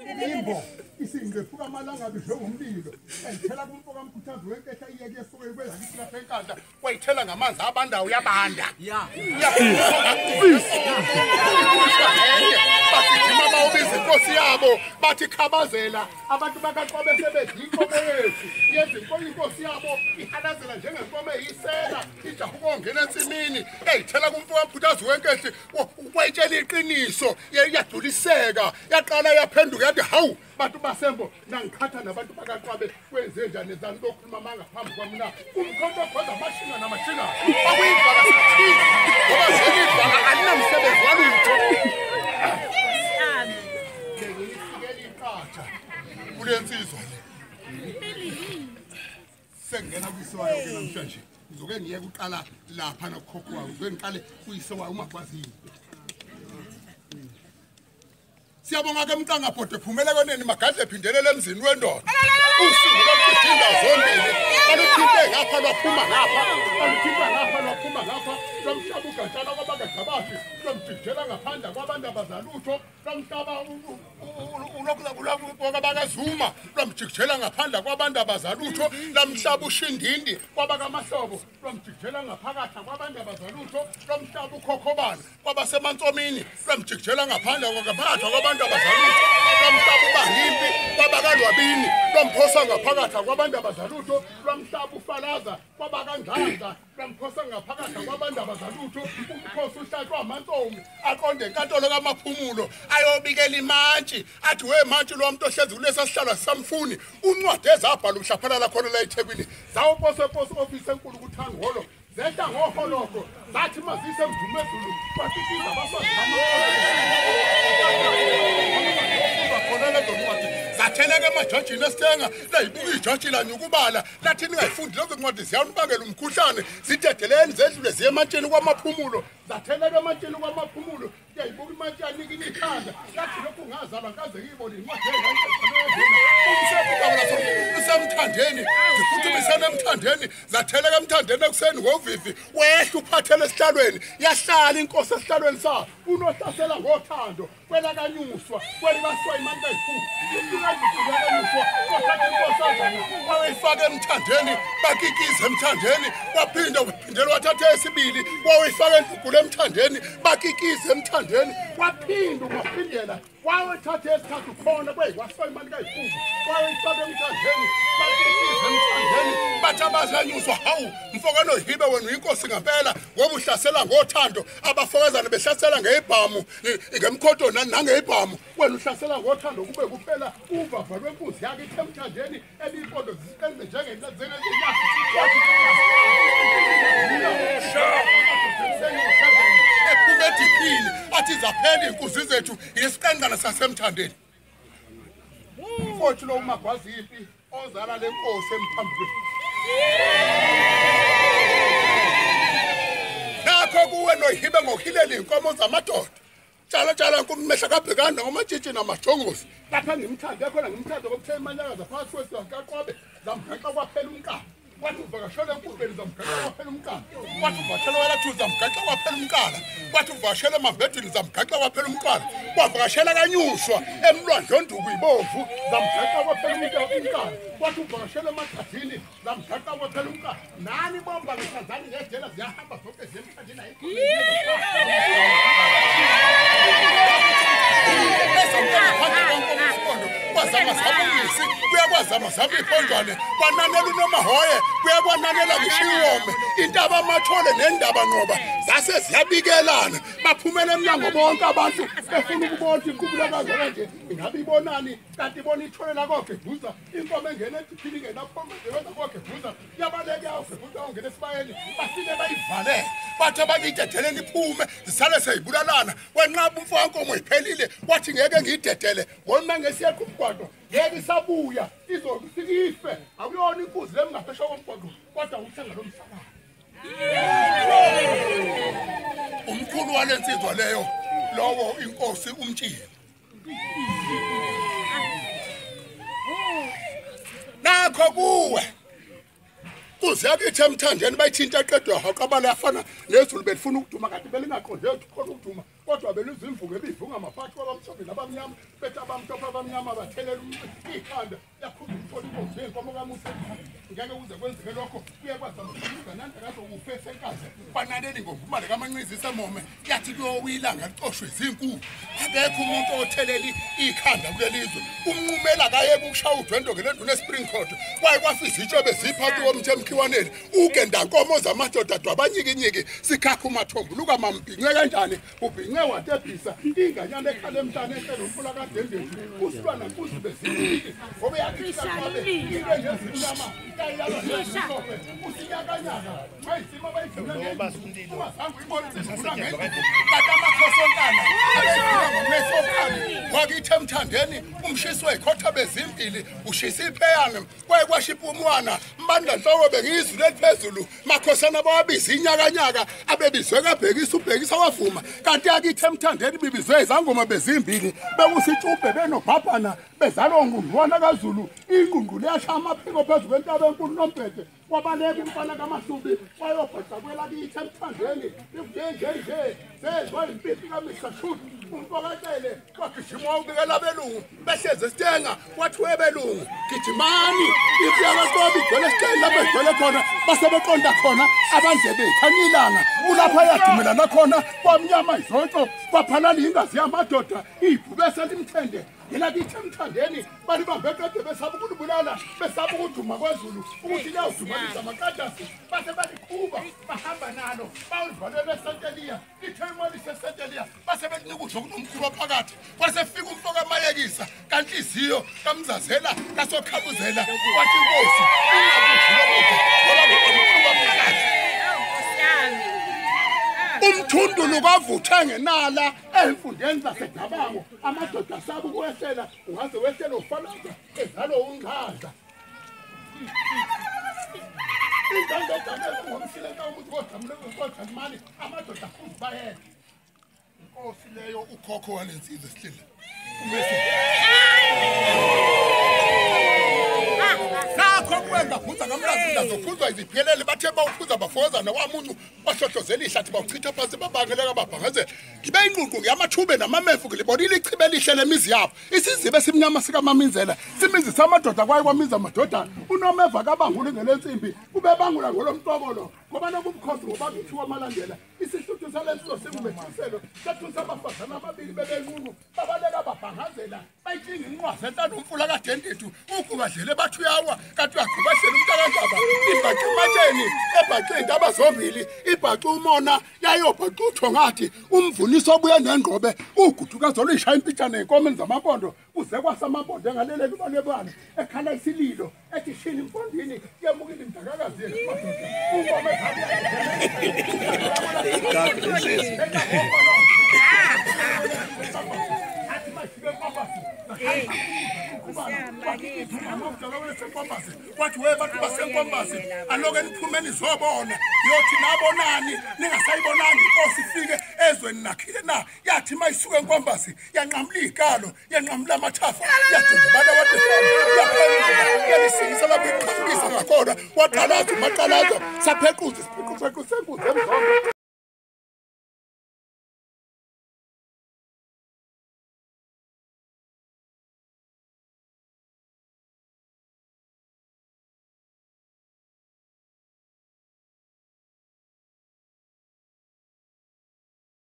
Imbo isingephuka amalanga abizwe ngomlilo ayithela kumfoka amkhuthazi wenketha iyeke esuke kwela kithi lapha enkandla kwayithela ngamanzi abandawo uyabanda bagijima bawubiza inkosi yabo bathi khabazela abantu bakaqobe sebedla inkomo yethu yenza inkosi yabo ihalazela njengenkomo eyisela ijaha ukongena ensimini eyithela kumfoka amkhuthazi wenketha wayitshela iqiniso yaduliseka yaqala yaphenduka yathi hawu bantu basembo nangikhatha nabantu bakaqwabe kwenze njani zani lokhuluma manga phambi kwami na umkhonto khonza amashinga namashinga akuyivaka sithi ngoba selivaka alinamsebenzi walutho ngiyisikela iqatha kule nsizwa le sengena kwiswayo ke namhlanje ngizoke ngiye kuqala lapha nokhokho wayo ngizoke ngiqale kuyisewayo umakwazini siyabonga ke mntanga bhodwe phumela koneni magadle phindelele emzini wendoda usuku lokuthinda zombili baluthinte ngapha lwaphuma ngapha baluthinta ngapha lwaphuma ngapha lomhlaba ugatshana kwabangagabashi lomjijela ngaphandle kwabantu abazalutho lomhlaba ulokulakuboka bakazuma lomjijela ngaphandle kwabantu abazalutho lomhlaba ushindindi kwabakamahlobo lomjijela ngaphakathi kwabantu abazalutho lomhlaba ukhokhobana kwabasemantsomini lomjijela ngaphandle kwaphakathi kwabantu abazalutho lomhlaba ubangimpi kwabakalwabini lomphosa ngaphakathi kwabantu abazalutho lomhlaba ufalaza kwabakanjanja lomphosa ngaphakathi kwabantu abazalutho umkhosi uhlatshwa amantsomi aqonde enkantolo kamaphumulo ayobikela imantshi athi we mantshi lo muntu ohlezi kulesa sihlalo samfuni uncwadi ezabhala umhlaphalala khona la eThekwini zawuposa office enkulu kuthangolo zehla ngoholoko zathi mazise mdumezulu kwathikiza basazama zatheleke emajajini esithenga layibuka ijaji lanye ukubala lathi ningayifundi lezo ncwadi ziyanibangela umkhuhlane zidedeleni zedlule ziye emantsheni kwamaphumulo zatheleke emantsheni kwamaphumulo yayibuka imantshi yanikini ikhanda lathi lokhu ngazalwa kaze ngiyibone incwadi usemthandeni ziphuthumisene emthandeni zatheleke emthandeni ekuseni ngovivi wehla uphathele esihlalweni yahlala inkosi esihlalweni sayo unohlasela ngothando kwela kanyuswa kwelibaswa imali kayifuku wawuyifaka emthandeni bakikiza emthandeni waphinda waphindela wathatha esibili wawuyifaka endugulu emthandeni bakikiza emthandeni waphinda ungaphindela wawethatha esithathu khona waswa imali kayifuku wawuyifaka emthandeni bakikiza emthandeni bathi abazanyuswa hawu mfokano hibe wena uyinkosi ngempela ngoba uhlasela ngothando abafokazana behlasela ngebhamu ngemkhonto nangebhamu wena uhlasela ngothando kube kuphela uvava lwenkunzi yakhe emthandeni elipondo zisenze njengezinyathi ephumediphini athi zaphela inkunzi zethu yesiqenqana sasemthandeni mfowethu lo uMagwaziphi ozala lenkosi emphambili nakho kuwe nohibe ngohilela inkomo zamadoda tshala kumehla kabhekana ngomatshitshi namajongosi lapha ngimthanda khona ngimthanda kokuthe imanyakaza phakathi kwesakaqobe zamgaqa kwaphela umkani wathi uvakashela enkundleni zamgaqa kwaphela umkani wathi uvakashela walathu zamgaqa kwaphela umkala wathi uvakashela emabhedini zamgaqa kwaphela umkala wavakashela kanyuswa emlwandle onduku ibovu zamgaqa kwaphela umkala wathi uvakashela emathathini zamgaqa kwaphela umkala nani bomba ngesazani ngedela ziyahamba zonke zemthandeni kwazamazabulisi kuyakwazamazaba iphondwane kwananela uNomahoye kuyakwananela ngishiwome intaba amathole nendaba ngoba zase ziyabikelana baphumela emnyango bonke abantu befuna ukubona inkubula kangaka nje ingabe ibonani kanti ibona ithole la kogebuza inkomo engene ephini ngenaphombe ngewenza kogebuza yabaleke yagebuza ongena esibayeni bafike bayivale bathi abangidedele iphume zisale seyibulalana wenqaba umfankomo iphelile wathi ngeke ngidedele ngoma ngesiya kumgwaqo ngeke isabuya izofika ife akuyona inkuzi lemngaphesha komgwaqo kodwa uthenga lo mhlaba umkhulu walensizwa leyo lowo inkosi umtshilo nakho kuwe kuzakithi emthandeni bayithinta aqedwa haqabala yafana nezulu belifuna ukuduma kanti belingaqonde khona ukuduma kodwa beluzimvuke bivunga amaphakathi kwabamhlophe nabamnyama bethi abamhlophe abamnyama bathelela ikhanda yakhulu ukuthola inkosi yenkomo kamusa ngeke uze kwenzeke lokho kuyakwazi amasuka nanda kazo ufese enkazi banaleli ngomvumane kamanqizi semome yathi kuyowilanga licoshwe izinkulu akekho umuntu otheleli ikhanda kulelizwe umnqumela kayeke ukushaya udwendo ngelenduna espring court kwaye kwafisa itshobe ziphathi womthemkhiwaneni ugenda nkomo zamadoda dwabanyikinyiki sikhakha umathombo luka mambhince kanjani ubhince watebhisa inganyana ekhala emntana ehlelo umfula kadendezi usilwana nkuzi bezimiki ngoba yakhisa kwabe into ngezimnyama kayilala ngesope usinyakanyaka mayisima bayidlula ngezimnyama ungazange uyibone sesifuna ngento kati amakhosontana ngomesokani wakithi emthandeni umshiswe ikhotha bezimbili ushisa ipheyane kwaye kwashipha umwana mbandla nhloko bengizwi eliphezulu makhosana bawabiza inyakanyaka abebizwe kabhekisa ubhekisa wavuma kanti yakithi emthandeni bibizwe izangoma bezimbili bekusitshubhe benobhabhana bezalo ngundwana kaZulu inqunqu liyashaya amaphiko phezu kwentaba enkulu nombhede kwabaleka imfana kaMahlubi wayobhaca kwelakithi emthandeni nje sezwa impipi kaMr Shute umpokatele kwagijima ubikela belungu behleze isitenga wathi webelungu gijimani ipi yakaSobi igcwele esiceli lapho egcwele khona basebeqonda khona abanje bekhanya ilanga ulapha yadumelana khona kwamnyama izonto kwaphalala ingazi yamadoda ibhubese limthende yelakithi emthandeni balibambe kade besaba ukulibulala besaba ukuduma kwezulu ukuthi liyawudumalisa amaqadasi base balikhuba bahamba nalo bawulivalele esenteliya ithemali sesenteliya base belinika ukudla okunomkhuba phakathi kwasefika umfoka amayekisa kanhliziyo kamzazela kasokhabuzela wathi inkosi umthundulu kwavutha ngenala emfundeni zaseDabango amadoda asaba ukwehlela ungaze wehlela ufalaza ezalo unqaza ingandodana ngomsilela ukuthi kodamle kodwa imali amadoda akhuzi bayela inkosi leyo ukhokho walensizwe sihlile nakho kwenza phutha ngamlazi zophuzwa iziphelele bathe bawuphuza bafozana wamuntu bahlohlozela ihlathi bawuchitha phansi babangela kababhangazela ngibe inqunqu yamathube namamefu ngilibonile ichibe lihle lemizi yabo isizibe simnyama sikaMaminzela simizi samadoda kwaye kwamiza amadodana unomeva kabangule ngelensimbi kube bangula ngolomhlokolo ngoba nokumkhosi ngoba kuthiwa amalandela isihluthu salensizwe singumethuselo sathusa abafazana ababili bebenqunqu babaleka babhangazela bayithinga inqwazi entana umfula kadendethu ukubadlele bathu yawa kanti uyaqhubashela umntakandaba ibhaca ematsheni ebhaca iy'ntaba zombili ibhaca umona yayobhaca uthongathi umvuniso obuye nengqobe uguduka zolo ishaya impitshana ey'nkomeni zamampondo kuze kwasamampondo engaleleli ubalebane ekhala isililo ethi shini impondini yemukile imdakakazi yethu wathi webantu basenkombasi aloke niphumeni zobona yothi nabonani ningasayibonani inkosi ifike ezweni nakhile na yathi mayisuka enkombasi yanqamla igalo yanqamla amathafa yadudubala wathi yalisisa lapho iqhakisa ngakhona waqalaza maqalaza saphequza isiphequ senkuzi emzombe